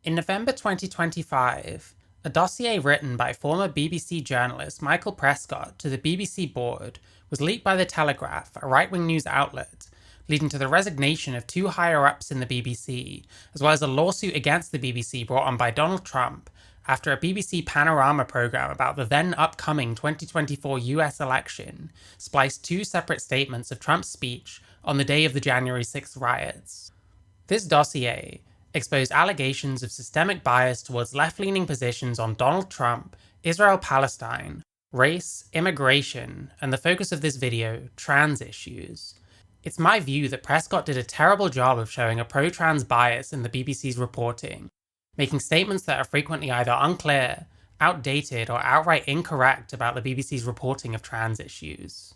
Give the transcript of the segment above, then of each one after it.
In November 2025, a dossier written by former BBC journalist Michael Prescott to the BBC board was leaked by the Telegraph, a right-wing news outlet, leading to the resignation of two higher-ups in the BBC, as well as a lawsuit against the BBC brought on by Donald Trump after a BBC Panorama programme about the then upcoming 2024 US election spliced two separate statements of Trump's speech on the day of the January 6th riots. This dossier exposed allegations of systemic bias towards left-leaning positions on Donald Trump, Israel-Palestine, race, immigration, and the focus of this video, trans issues. It's my view that Prescott did a terrible job of showing a pro-trans bias in the BBC's reporting, making statements that are frequently either unclear, outdated, or outright incorrect about the BBC's reporting of trans issues.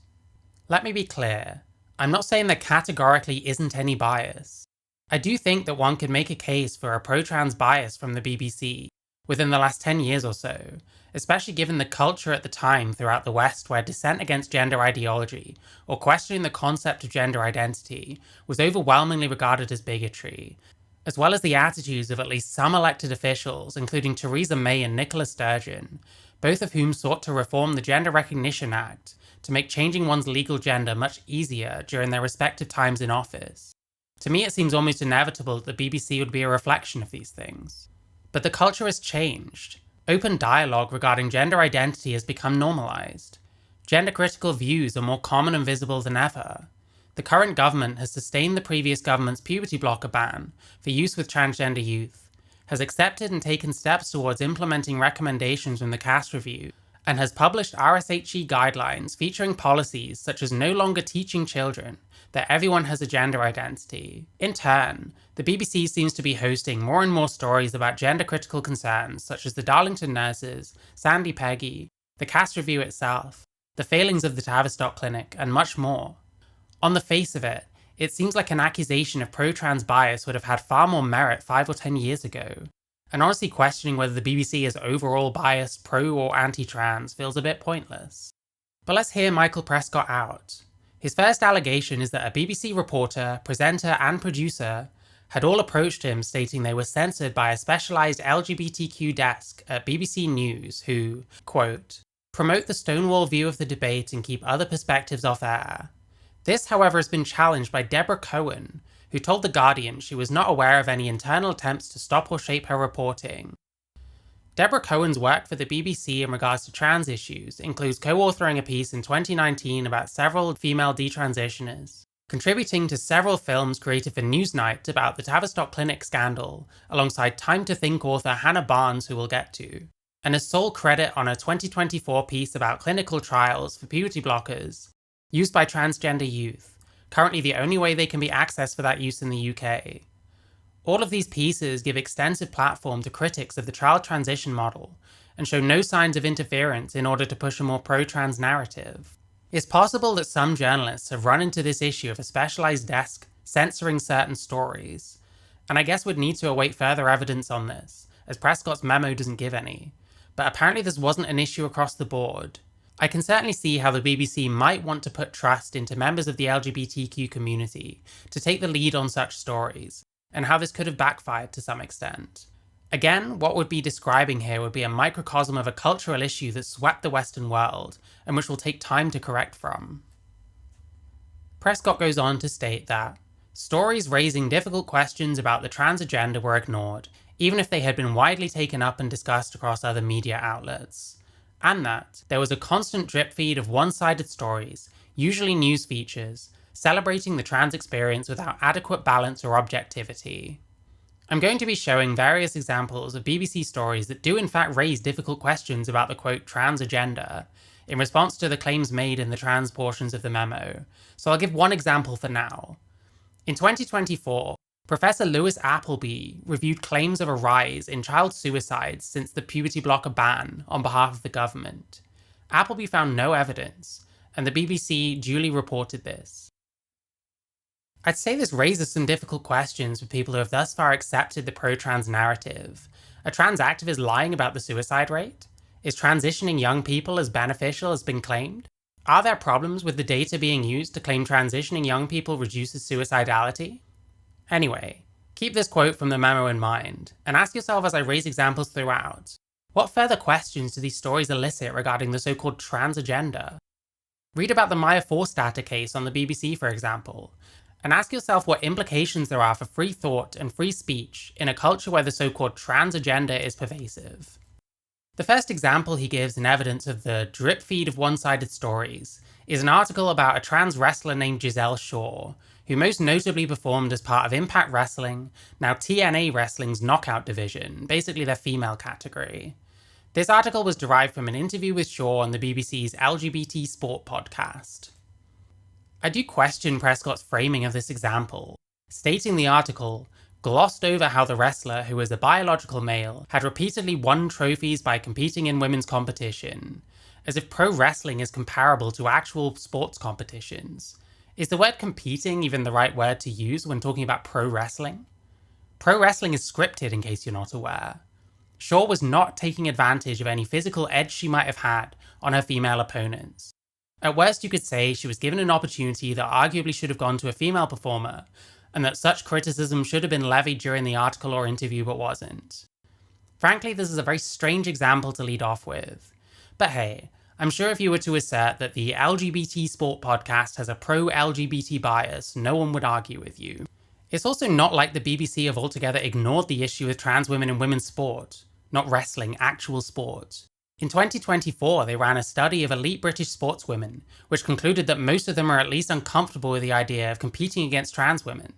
Let me be clear, I'm not saying there categorically isn't any bias. I do think that one could make a case for a pro-trans bias from the BBC within the last 10 years or so, especially given the culture at the time throughout the West where dissent against gender ideology or questioning the concept of gender identity was overwhelmingly regarded as bigotry, as well as the attitudes of at least some elected officials, including Theresa May and Nicola Sturgeon, both of whom sought to reform the Gender Recognition Act to make changing one's legal gender much easier during their respective times in office. To me, it seems almost inevitable that the BBC would be a reflection of these things. But the culture has changed. Open dialogue regarding gender identity has become normalised. Gender-critical views are more common and visible than ever. The current government has sustained the previous government's puberty blocker ban for use with transgender youth, has accepted and taken steps towards implementing recommendations from the CAST review, and has published RSHE guidelines featuring policies such as no longer teaching children that everyone has a gender identity. In turn, the BBC seems to be hosting more and more stories about gender-critical concerns such as the Darlington nurses, Sandy Peggy, the CAST review itself, the failings of the Tavistock Clinic, and much more. On the face of it, it seems like an accusation of pro-trans bias would have had far more merit 5 or 10 years ago, and honestly questioning whether the BBC is overall biased pro or anti-trans feels a bit pointless. But let's hear Michael Prescott out. His first allegation is that a BBC reporter, presenter, and producer had all approached him stating they were censored by a specialised LGBTQ desk at BBC News who, quote, promote the Stonewall view of the debate and keep other perspectives off air. This, however, has been challenged by Deborah Cohen, who told The Guardian she was not aware of any internal attempts to stop or shape her reporting. Deborah Cohen's work for the BBC in regards to trans issues includes co-authoring a piece in 2019 about several female detransitioners, contributing to several films created for Newsnight about the Tavistock Clinic scandal, alongside Time to Think author Hannah Barnes, who we'll get to, and a sole credit on a 2024 piece about clinical trials for puberty blockers used by transgender youth, currently the only way they can be accessed for that use in the UK. All of these pieces give extensive platform to critics of the child transition model and show no signs of interference in order to push a more pro-trans narrative. It's possible that some journalists have run into this issue of a specialised desk censoring certain stories, and I guess would need to await further evidence on this, as Prescott's memo doesn't give any, but apparently this wasn't an issue across the board. I can certainly see how the BBC might want to put trust into members of the LGBTQ community to take the lead on such stories, and how this could have backfired to some extent. Again, what we'd be describing here would be a microcosm of a cultural issue that swept the Western world, and which will take time to correct from. Prescott goes on to state that stories raising difficult questions about the trans agenda were ignored, even if they had been widely taken up and discussed across other media outlets, and that there was a constant drip feed of one-sided stories, usually news features, celebrating the trans experience without adequate balance or objectivity. I'm going to be showing various examples of BBC stories that do in fact raise difficult questions about the quote trans agenda in response to the claims made in the trans portions of the memo, so I'll give one example for now. In 2024, Professor Lewis Appleby reviewed claims of a rise in child suicides since the puberty blocker ban on behalf of the government. Appleby found no evidence, and the BBC duly reported this. I'd say this raises some difficult questions for people who have thus far accepted the pro-trans narrative. Are trans activists lying about the suicide rate? Is transitioning young people as beneficial as been claimed? Are there problems with the data being used to claim transitioning young people reduces suicidality? Anyway, Keep this quote from the memo in mind, and ask yourself as I raise examples throughout, what further questions do these stories elicit regarding the so-called trans agenda? Read about the Maya Forstater case on the BBC, for example, and ask yourself what implications there are for free thought and free speech in a culture where the so-called trans agenda is pervasive. The first example he gives in evidence of the drip feed of one-sided stories is an article about a trans wrestler named Giselle Shaw, who most notably performed as part of Impact Wrestling, now TNA Wrestling's Knockout division, basically their female category. This article was derived from an interview with Shaw on the BBC's LGBT Sport podcast. I do question Prescott's framing of this example, stating the article glossed over how the wrestler, who was a biological male, had repeatedly won trophies by competing in women's competition, as if pro wrestling is comparable to actual sports competitions. Is the word competing even the right word to use when talking about pro wrestling? Pro wrestling is scripted, in case you're not aware. Shaw was not taking advantage of any physical edge she might have had on her female opponents. At worst, you could say she was given an opportunity that arguably should have gone to a female performer, and that such criticism should have been levied during the article or interview but wasn't. Frankly, this is a very strange example to lead off with. But hey, I'm sure if you were to assert that the LGBT Sport podcast has a pro-LGBT bias, no one would argue with you. It's also not like the BBC have altogether ignored the issue with trans women in women's sport. Not wrestling, actual sport. In 2024, they ran a study of elite British sportswomen, which concluded that most of them are at least uncomfortable with the idea of competing against trans women,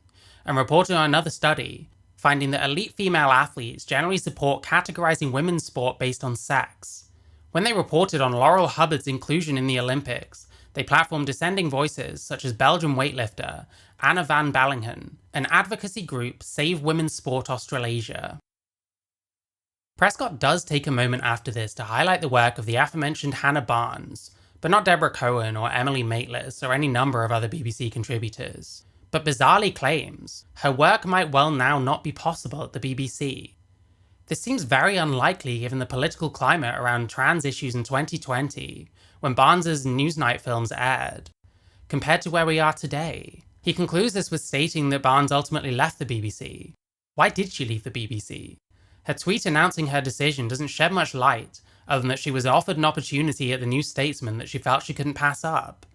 and reported on another study, finding that elite female athletes generally support categorizing women's sport based on sex. When they reported on Laurel Hubbard's inclusion in the Olympics, they platformed dissenting voices such as Belgian weightlifter Anna van Bellingen and advocacy group Save Women's Sport Australasia. Prescott does take a moment after this to highlight the work of the aforementioned Hannah Barnes, but not Deborah Cohen or Emily Maitlis or any number of other BBC contributors, but bizarrely claims her work might well now not be possible at the BBC. This seems very unlikely given the political climate around trans issues in 2020, when Barnes's Newsnight films aired, compared to where we are today. He concludes this with stating that Barnes ultimately left the BBC. Why did she leave the BBC? Her tweet announcing her decision doesn't shed much light, other than that she was offered an opportunity at the New Statesman that she felt she couldn't pass up.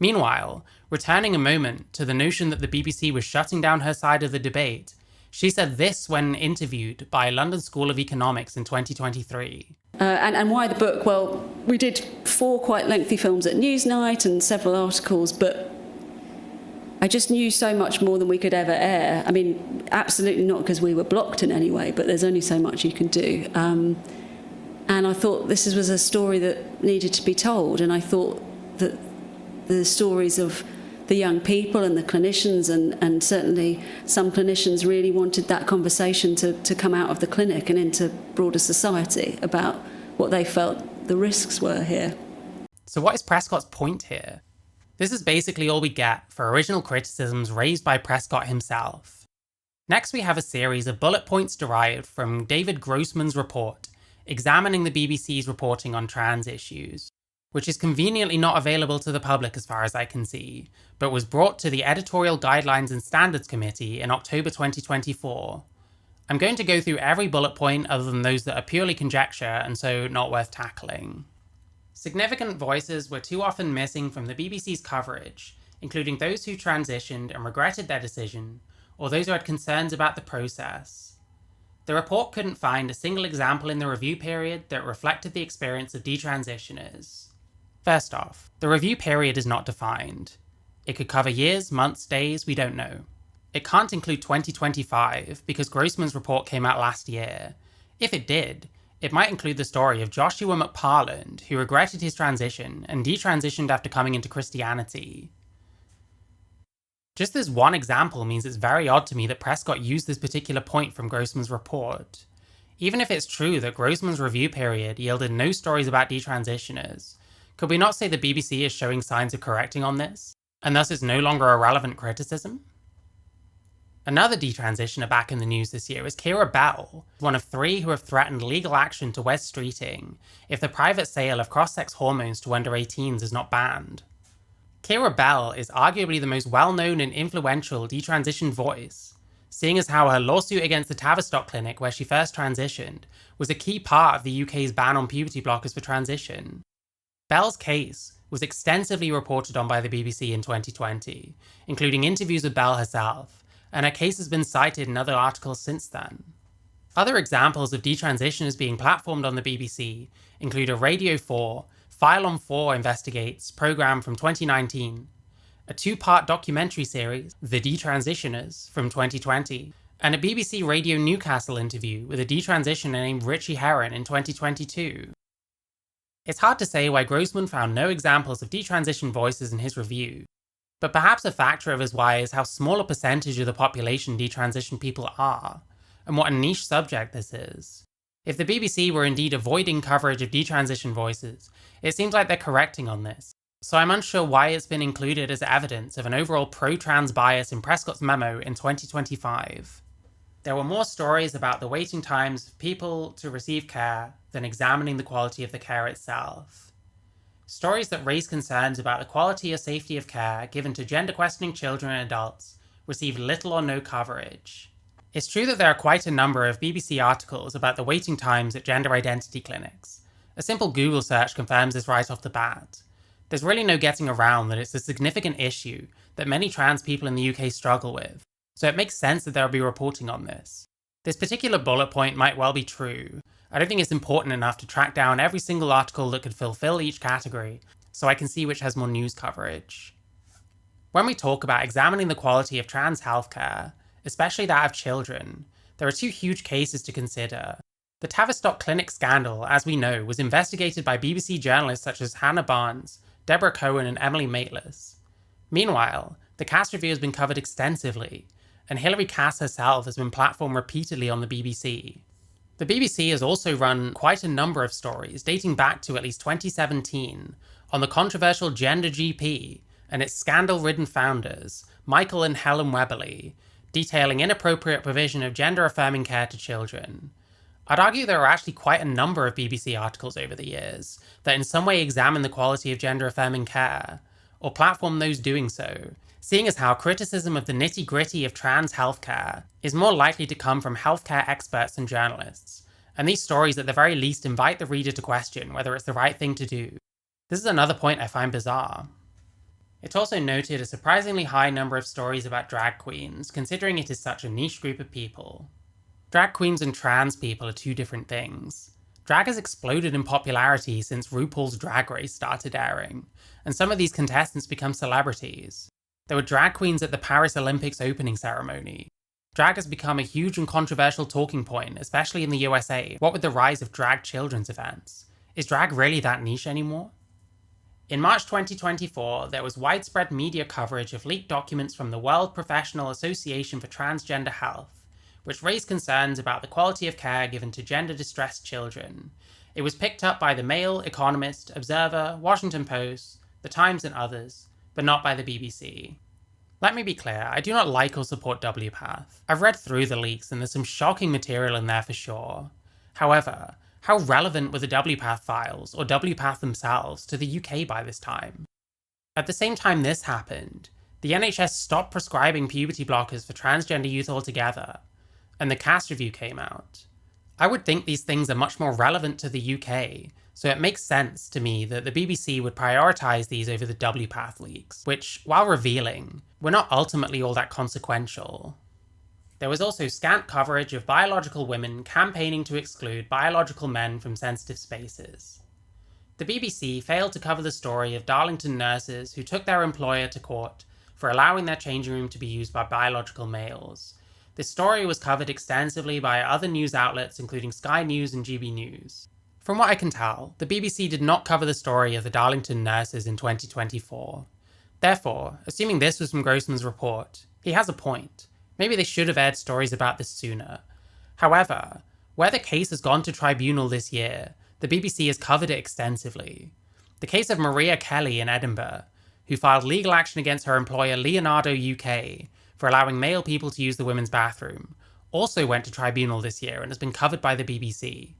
Meanwhile, returning a moment to the notion that the BBC was shutting down her side of the debate, she said this when interviewed by London School of Economics in 2023. And why the book? Well, we did 4 quite lengthy films at Newsnight and several articles, but I just knew so much more than we could ever air. I mean, absolutely not because we were blocked in any way, but there's only so much you can do. And I thought this was a story that needed to be told, and I thought that the stories of the young people and the clinicians, and certainly some clinicians really wanted that conversation to come out of the clinic and into broader society about what they felt the risks were here. So what is Prescott's point here? This is basically all we get for original criticisms raised by Prescott himself. Next we have a series of bullet points derived from David Grossman's report, examining the BBC's reporting on trans issues, which is conveniently not available to the public as far as I can see, but was brought to the Editorial Guidelines and Standards Committee in October 2024. I'm going to go through every bullet point other than those that are purely conjecture and so not worth tackling. Significant voices were too often missing from the BBC's coverage, including those who transitioned and regretted their decision, or those who had concerns about the process. The report couldn't find a single example in the review period that reflected the experience of detransitioners. First off, the review period is not defined. It could cover years, months, days, we don't know. It can't include 2025 because Grossman's report came out last year. If it did, it might include the story of Joshua McParland, who regretted his transition and detransitioned after coming into Christianity. Just this one example means it's very odd to me that Prescott used this particular point from Grossman's report. Even if it's true that Grossman's review period yielded no stories about detransitioners, could we not say the BBC is showing signs of correcting on this, and thus is no longer a relevant criticism? Another detransitioner back in the news this year is Keira Bell, one of 3 who have threatened legal action to Wes Streeting if the private sale of cross-sex hormones to under 18s is not banned. Keira Bell is arguably the most well-known and influential detransition voice, seeing as how her lawsuit against the Tavistock clinic where she first transitioned was a key part of the UK's ban on puberty blockers for transition. Bell's case was extensively reported on by the BBC in 2020, including interviews with Bell herself, and her case has been cited in other articles since then. Other examples of detransitioners being platformed on the BBC include a Radio 4 File on 4 Investigates programme from 2019, a two-part documentary series, The Detransitioners, from 2020, and a BBC Radio Newcastle interview with a detransitioner named Richie Herron in 2022. It's hard to say why Grossman found no examples of detransition voices in his review, but perhaps a factor of his why is how small a percentage of the population detransition people are, and what a niche subject this is. If the BBC were indeed avoiding coverage of detransition voices, it seems like they're correcting on this, so I'm unsure why it's been included as evidence of an overall pro-trans bias in Prescott's memo in 2025. There were more stories about the waiting times of people to receive care than examining the quality of the care itself. Stories that raise concerns about the quality or safety of care given to gender-questioning children and adults receive little or no coverage. It's true that there are quite a number of BBC articles about the waiting times at gender identity clinics. A simple Google search confirms this right off the bat. There's really no getting around that it's a significant issue that many trans people in the UK struggle with, so it makes sense that there will be reporting on this. This particular bullet point might well be true. I don't think it's important enough to track down every single article that could fulfill each category, so I can see which has more news coverage. When we talk about examining the quality of trans healthcare, especially that of children, there are two huge cases to consider. The Tavistock Clinic scandal, as we know, was investigated by BBC journalists such as Hannah Barnes, Deborah Cohen and Emily Maitlis. Meanwhile, the Cass review has been covered extensively, and Hilary Cass herself has been platformed repeatedly on the BBC. The BBC has also run quite a number of stories dating back to at least 2017 on the controversial Gender GP and its scandal-ridden founders, Michael and Helen Webberley, detailing inappropriate provision of gender-affirming care to children. I'd argue there are actually quite a number of BBC articles over the years that in some way examine the quality of gender-affirming care, or platform those doing so, seeing as how criticism of the nitty-gritty of trans healthcare is more likely to come from healthcare experts and journalists, and these stories at the very least invite the reader to question whether it's the right thing to do. This is another point I find bizarre. It also noted a surprisingly high number of stories about drag queens, considering it is such a niche group of people. Drag queens and trans people are two different things. Drag has exploded in popularity since RuPaul's Drag Race started airing, and some of these contestants become celebrities. There were drag queens at the Paris Olympics opening ceremony. Drag has become a huge and controversial talking point, especially in the USA, what with the rise of drag children's events. Is drag really that niche anymore? In March 2024, there was widespread media coverage of leaked documents from the World Professional Association for Transgender Health, which raised concerns about the quality of care given to gender-distressed children. It was picked up by the Mail, Economist, Observer, Washington Post, The Times and others, but not by the BBC. Let me be clear, I do not like or support WPATH. I've read through the leaks and there's some shocking material in there for sure. However, how relevant were the WPATH files, or WPATH themselves, to the UK by this time? At the same time this happened, the NHS stopped prescribing puberty blockers for transgender youth altogether, and the Cass review came out. I would think these things are much more relevant to the UK, so it makes sense to me that the BBC would prioritise these over the WPATH leaks, which, while revealing, were not ultimately all that consequential. There was also scant coverage of biological women campaigning to exclude biological men from sensitive spaces. The BBC failed to cover the story of Darlington nurses who took their employer to court for allowing their changing room to be used by biological males. This story was covered extensively by other news outlets including Sky News and GB News. From what I can tell, the BBC did not cover the story of the Darlington nurses in 2024. Therefore, assuming this was from Grossman's report, he has a point. Maybe they should have aired stories about this sooner. However, where the case has gone to tribunal this year, the BBC has covered it extensively. The case of Maria Kelly in Edinburgh, who filed legal action against her employer Leonardo UK for allowing male people to use the women's bathroom, also went to tribunal this year and has been covered by the BBC.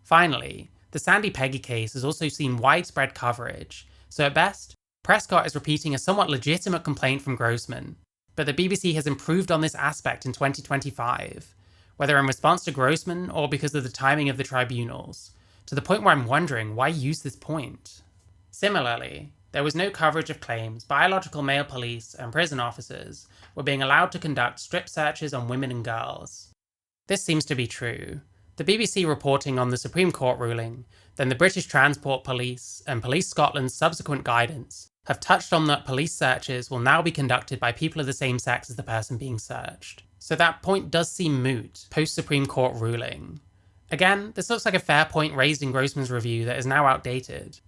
Finally, the Sandy Peggy case has also seen widespread coverage, so at best, Prescott is repeating a somewhat legitimate complaint from Grossman. but the BBC has improved on this aspect in 2025, whether in response to Grossman or because of the timing of the tribunals, to the point where I'm wondering why use this point. Similarly, there was no coverage of claims biological male police and prison officers were being allowed to conduct strip searches on women and girls. This seems to be true. The BBC reporting on the Supreme Court ruling, then the British Transport Police and Police Scotland's subsequent guidance have touched on that police searches will now be conducted by people of the same sex as the person being searched. So that point does seem moot post-Supreme Court ruling. Again, this looks like a fair point raised in Grossman's review that is now outdated.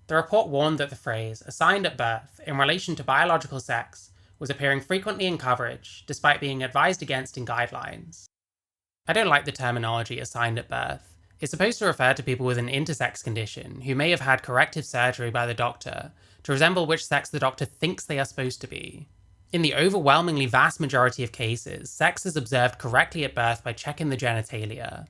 The report warned that the phrase assigned at birth in relation to biological sex was appearing frequently in coverage, despite being advised against in guidelines. I don't like the terminology assigned at birth. It's supposed to refer to people with an intersex condition who may have had corrective surgery by the doctor to resemble which sex the doctor thinks they are supposed to be. In the overwhelmingly vast majority of cases, sex is observed correctly at birth by checking the genitalia.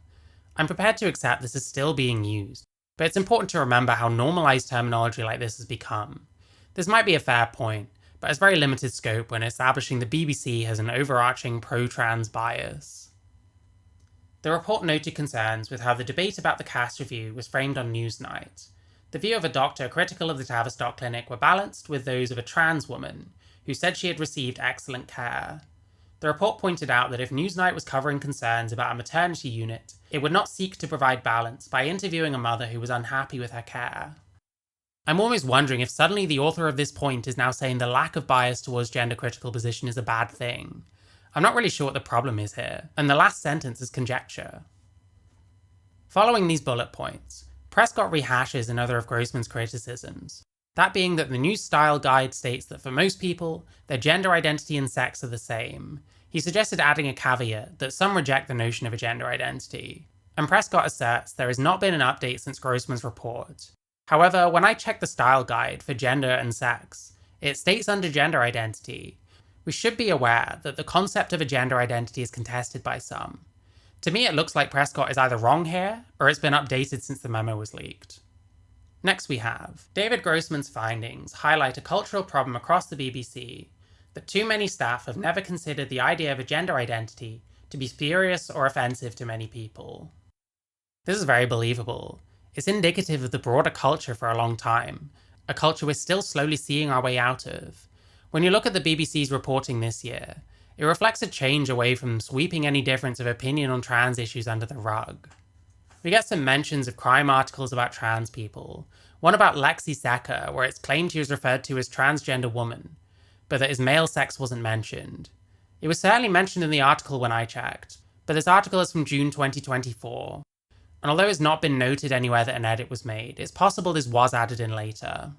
I'm prepared to accept this is still being used, but it's important to remember how normalized terminology like this has become. This might be a fair point, but has very limited scope when establishing the BBC has an overarching pro-trans bias. The report noted concerns with how the debate about the cast review was framed on Newsnight. The view of a doctor critical of the Tavistock Clinic were balanced with those of a trans woman who said she had received excellent care. The report pointed out that if Newsnight was covering concerns about a maternity unit, it would not seek to provide balance by interviewing a mother who was unhappy with her care. I'm almost wondering if suddenly the author of this point is now saying the lack of bias towards gender-critical position is a bad thing. I'm not really sure what the problem is here, and the last sentence is conjecture. Following these bullet points, Prescott rehashes another of Grossman's criticisms, that being that the new style guide states that for most people, their gender identity and sex are the same. He suggested adding a caveat that some reject the notion of a gender identity, and Prescott asserts there has not been an update since Grossman's report. However, when I check the style guide for gender and sex, it states under gender identity, we should be aware that the concept of a gender identity is contested by some. To me, it looks like Prescott is either wrong here, or it's been updated since the memo was leaked. Next we have, David Grossman's findings highlight a cultural problem across the BBC, that too many staff have never considered the idea of a gender identity to be spurious or offensive to many people. This is very believable. It's indicative of the broader culture for a long time, a culture we're still slowly seeing our way out of. When you look at the BBC's reporting this year, it reflects a change away from sweeping any difference of opinion on trans issues under the rug. We get some mentions of crime articles about trans people, one about Lexi Secker where it's claimed he was referred to as transgender woman, but that his male sex wasn't mentioned. It was certainly mentioned in the article when I checked, but this article is from June 2024, and although it's not been noted anywhere that an edit was made, it's possible this was added in later.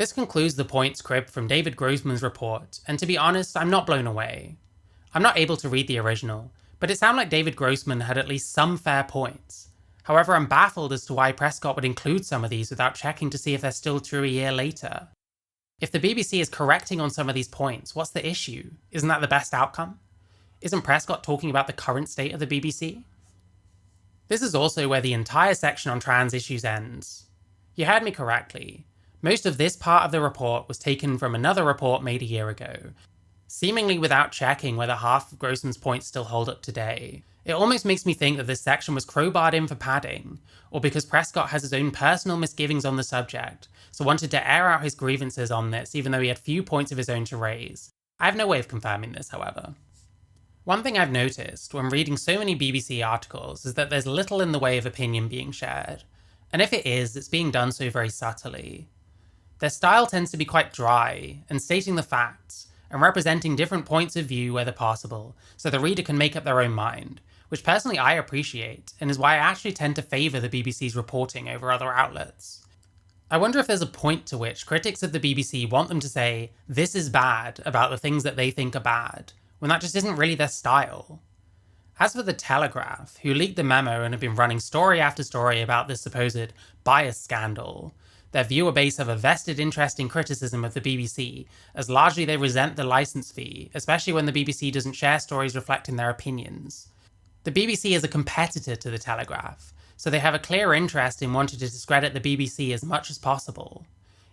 This concludes the points cribbed from David Grossman's report, and to be honest, I'm not blown away. I'm not able to read the original, but it sounded like David Grossman had at least some fair points. However, I'm baffled as to why Prescott would include some of these without checking to see if they're still true a year later. If the BBC is correcting on some of these points, what's the issue? Isn't that the best outcome? Isn't Prescott talking about the current state of the BBC? This is also where the entire section on trans issues ends. You heard me correctly. Most of this part of the report was taken from another report made a year ago, seemingly without checking whether half of Grossman's points still hold up today. It almost makes me think that this section was crowbarred in for padding, or because Prescott has his own personal misgivings on the subject, so wanted to air out his grievances on this even though he had few points of his own to raise. I have no way of confirming this, however. One thing I've noticed when reading so many BBC articles is that there's little in the way of opinion being shared, and if it is, it's being done so very subtly. Their style tends to be quite dry, and stating the facts, and representing different points of view whether possible, so the reader can make up their own mind, which personally I appreciate, and is why I actually tend to favour the BBC's reporting over other outlets. I wonder if there's a point to which critics of the BBC want them to say, this is bad, about the things that they think are bad, when that just isn't really their style. As for the Telegraph, who leaked the memo and have been running story after story about this supposed bias scandal, their viewer base have a vested interest in criticism of the BBC, as largely they resent the licence fee, especially when the BBC doesn't share stories reflecting their opinions. The BBC is a competitor to the Telegraph, so they have a clear interest in wanting to discredit the BBC as much as possible.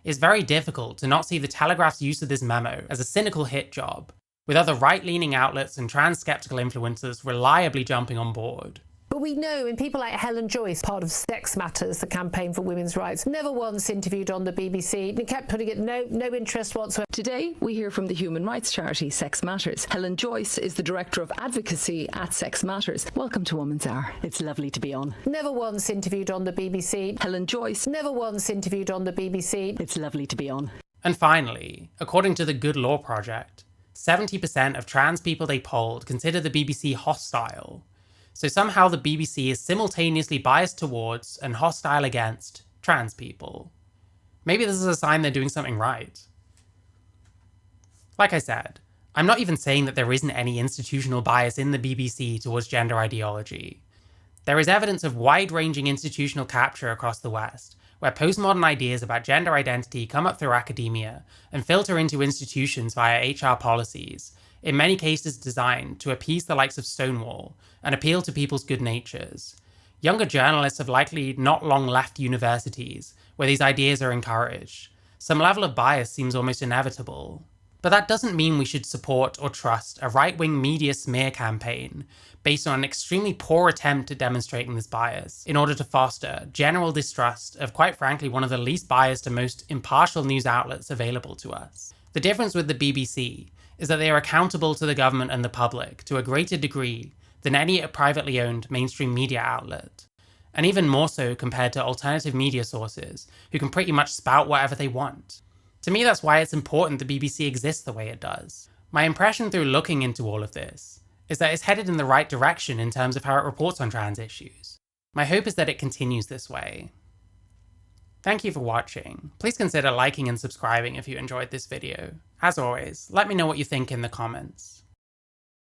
It's very difficult to not see the Telegraph's use of this memo as a cynical hit job, with other right-leaning outlets and trans-skeptical influencers reliably jumping on board. But we know in people like Helen Joyce, part of Sex Matters, the campaign for women's rights, never once interviewed on the BBC. They kept putting it no interest whatsoever. Today, we hear from the human rights charity Sex Matters. Helen Joyce is the Director of Advocacy at Sex Matters. Welcome to Woman's Hour. It's lovely to be on. Never once interviewed on the BBC. Helen Joyce. Never once interviewed on the BBC. It's lovely to be on. And finally, according to the Good Law Project, 70% of trans people they polled consider the BBC hostile. So somehow the BBC is simultaneously biased towards and hostile against trans people. Maybe this is a sign they're doing something right. Like I said, I'm not even saying that there isn't any institutional bias in the BBC towards gender ideology. There is evidence of wide-ranging institutional capture across the West, where postmodern ideas about gender identity come up through academia and filter into institutions via HR policies, in many cases designed to appease the likes of Stonewall and appeal to people's good natures. Younger journalists have likely not long left universities where these ideas are encouraged. Some level of bias seems almost inevitable. But that doesn't mean we should support or trust a right-wing media smear campaign based on an extremely poor attempt at demonstrating this bias in order to foster general distrust of, quite frankly, one of the least biased and most impartial news outlets available to us. The difference with the BBC is that they are accountable to the government and the public to a greater degree than any privately owned mainstream media outlet, and even more so compared to alternative media sources who can pretty much spout whatever they want. To me, that's why it's important the BBC exists the way it does. My impression through looking into all of this is that it's headed in the right direction in terms of how it reports on trans issues. My hope is that it continues this way. Thank you for watching. Please consider liking and subscribing if you enjoyed this video. As always, let me know what you think in the comments.